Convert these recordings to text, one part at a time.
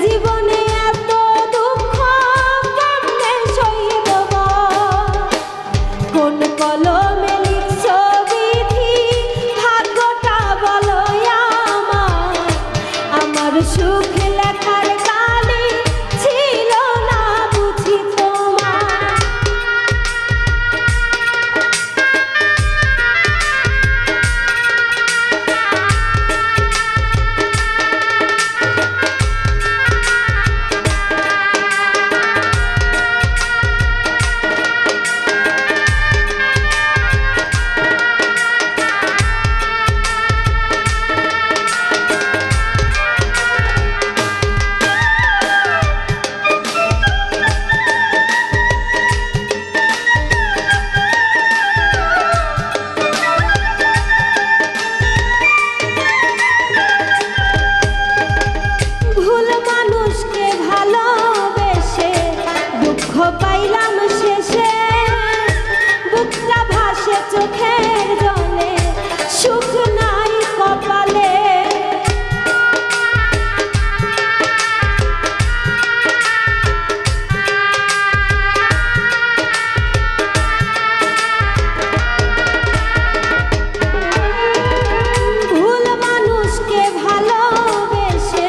জীবনে এত দুঃখ কেমনে সইব কোন কলমে লিখছ বিধি ভাগ্যটা বলো আমার সুখ লেখার কালে ছিল না বুঝি তোমার পাইলাম শেষে বুকটা ভাসে চোখের জলে সুখ নাই কপালে ভুল মানুষকে ভালোবেসে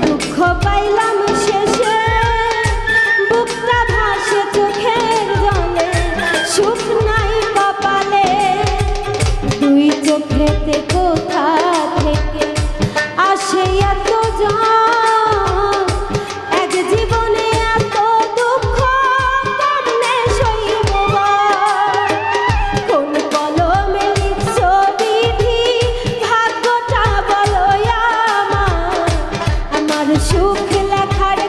দুঃখ পাইলাম শেষে বুকটা ভাসে চোখের জলে সুখ নাই কপালে দুই চোখেতে কোথা থেকে আসে এত জন এক জীবনে এত দুঃখ কেমনে সইব কোন কলমে লিখছ বিধি ভাগ্যটা বলো আমার সুখ লেখার